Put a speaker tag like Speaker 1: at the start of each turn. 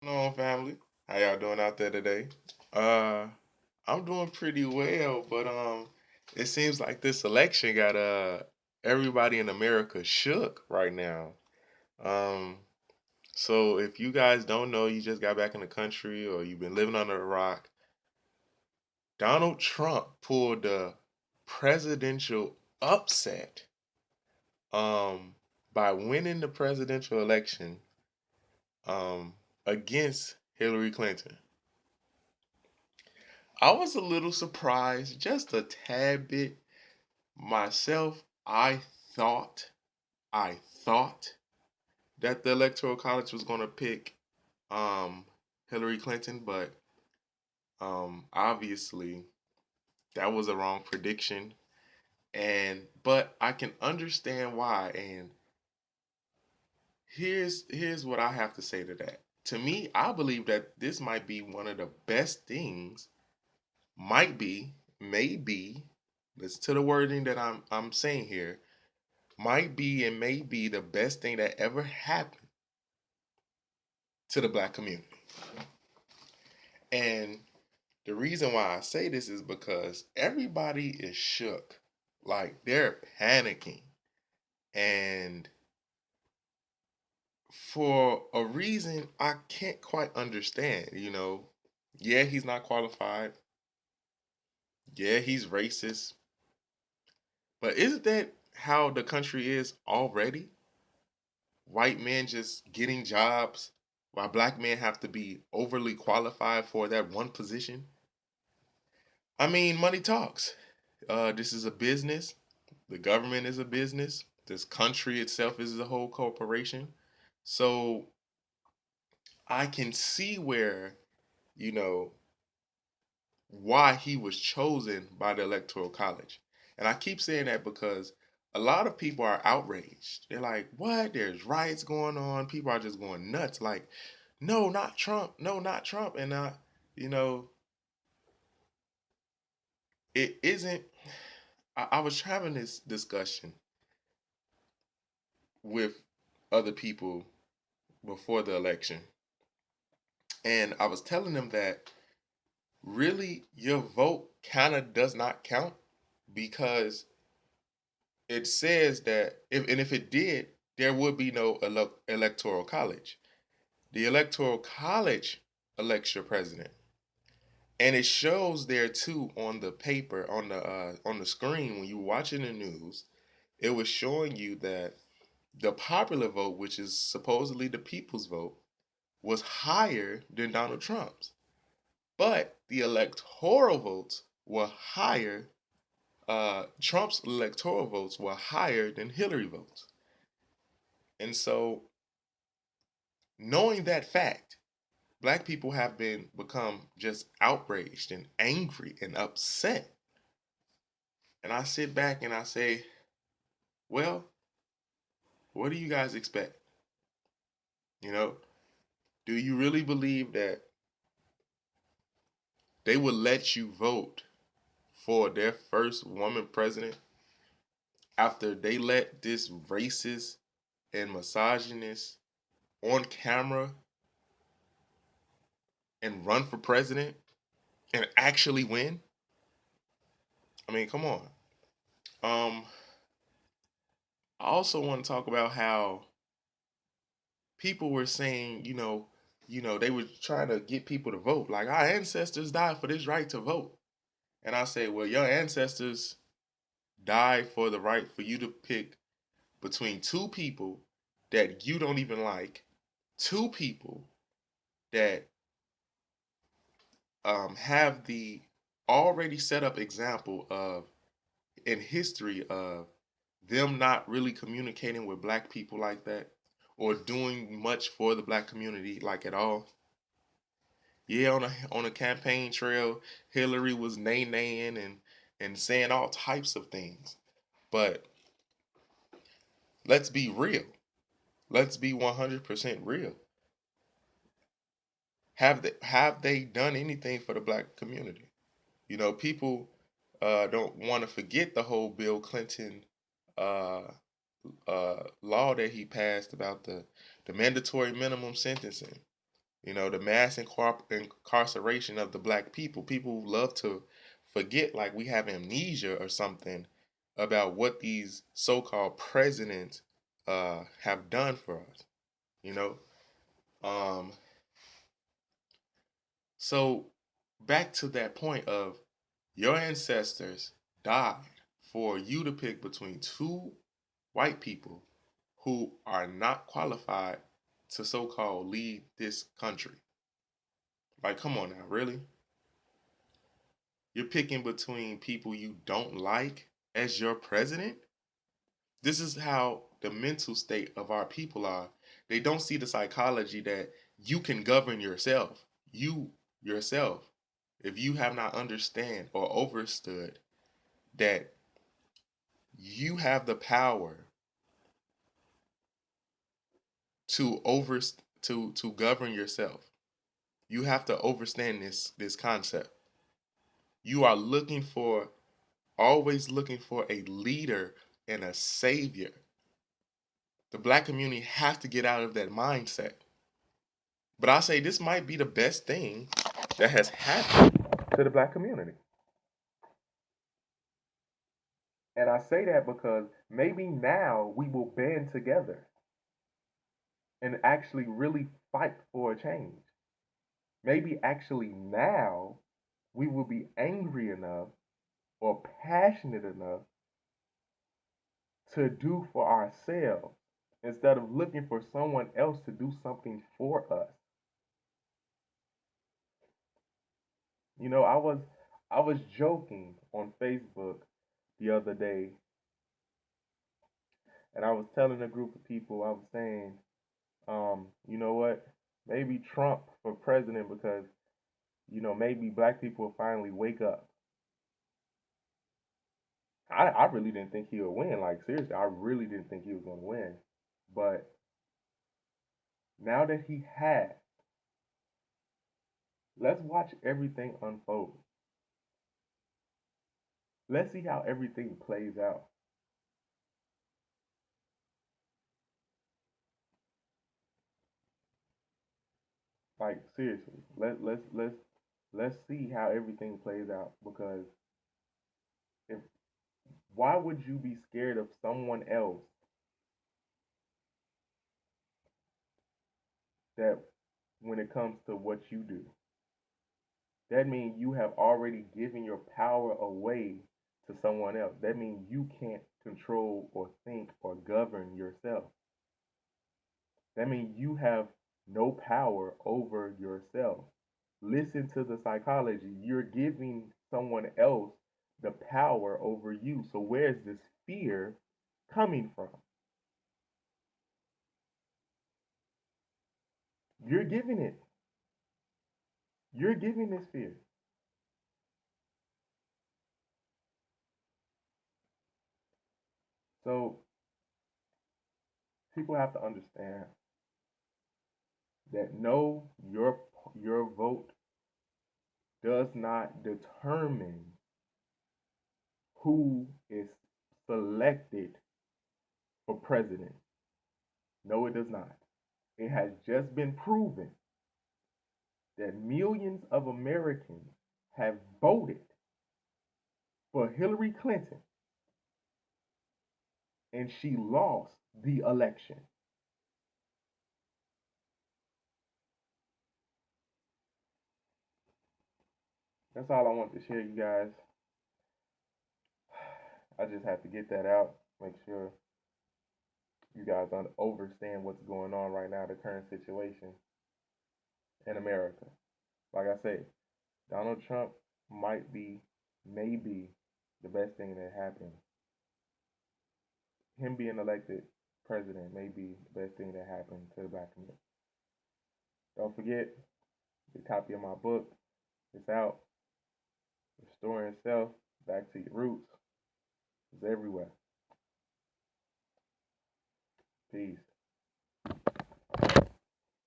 Speaker 1: Hello, family. How y'all doing out there today? Uh, I'm doing pretty well, but it seems like this election got everybody in America shook right now. Um, so if you guys don't know, you just got back in the country or you've been living under a rock. Donald Trump pulled the presidential upset by winning the presidential election um against Hillary Clinton. I was a little surprised, just a tad bit myself. Thought, I thought that the Electoral College was going to pick um, Hillary Clinton, but obviously that was a wrong prediction. But I can understand why. And here's what I have to say to that. To me, I believe that this might be one of the best things. Might be, maybe. Listen to the wording that I'm saying here. Might be and may be the best thing that ever happened to the black community. And the reason why I say this is because everybody is shook. Like they're panicking. And for a reason I can't quite understand. Yeah, he's not qualified. Yeah, he's racist. But isn't that how the country is already? White men just getting jobs while black men have to be overly qualified for that one position. I mean, money talks. This is a business. The government is a business. This country itself is a whole corporation. So I can see where, you know, why he was chosen by the Electoral College. And I keep saying that because a lot of people are outraged. They're like, what? There's riots going on. People are just going nuts. Like, no, not Trump. No, not Trump. And you know, it isn't. I was having this discussion with other people before the election. And I was telling them that really your vote kind of does not count because it says that if it did, there would be no electoral college. The electoral college elects your president, and it shows there too on the paper on the screen when you were watching the news. It was showing you that the popular vote, which is supposedly the people's vote, was higher than Donald Trump's, but the electoral votes were higher. Trump's electoral votes were higher than Hillary votes. And so, knowing that fact, black people have become just outraged and angry and upset. And I sit back and I say, well, what do you guys expect? You know, do you really believe that they would let you vote for their first woman president after they let this racist and misogynist on camera and run for president and actually win? I mean, come on. Um, I also want to talk about how people were saying, they were trying to get people to vote. Like our ancestors died for this right to vote. And I say, well, your ancestors died for the right for you to pick between two people that you don't even like, two people that have the already set up example of in history of them not really communicating with black people like that or doing much for the black community like at all. Yeah, on a campaign trail, Hillary was nay-naying and saying all types of things. But let's be real. Let's be 100% real. Have they done anything for the black community? People don't want to forget the whole Bill Clinton uh, law that he passed about the mandatory minimum sentencing. The mass incarceration of the black people. People love to forget, like we have amnesia or something, about what these so-called presidents have done for us. You know, um, so back to that point of your ancestors died for you to pick between two white people who are not qualified to so-called lead this country. Like, come on now, really? You're picking between people you don't like as your president? This is how the mental state of our people are. They don't see the psychology that you can govern yourself. You yourself. If you have not understand or understood that you have the power to over to govern yourself. You have to understand this concept. You are looking for always looking for a leader and a savior. The black community has to get out of that mindset. But I say this might be the best thing that has happened to the black community. And I say that because maybe now we will band together and actually really fight for a change. Maybe actually now we will be angry enough or passionate enough to do for ourselves instead of looking for someone else to do something for us. I was joking on Facebook the other day, and I was telling a group of people, I was saying, you know what? Maybe Trump for president because maybe black people will finally wake up. I really didn't think he would win. Like seriously, I really didn't think he was going to win. But now that he has, let's watch everything unfold. Let's see how everything plays out. Like seriously, let's see how everything plays out because if why would you be scared of someone else that when it comes to what you do? That means you have already given your power away to someone else. That means you can't control or think or govern yourself. That means you have no power over yourself. Listen to the psychology. You're giving someone else the power over you. So where's this fear coming from? You're giving it. You're giving this fear. So people have to understand that no, your vote does not determine who is selected for president. No, it does not. It has just been proven that millions of Americans have voted for Hillary Clinton and she lost the election. That's all I want to share, you guys. I just have to get that out, make sure you guys understand what's going on right now, the current situation in America. Like I said, Donald Trump might be, maybe, the best thing that happened. Him being elected president may be the best thing that happened to the black community. Don't forget, the copy of my book. It's out. Restoring Self Back to Your Roots. It's everywhere. Peace.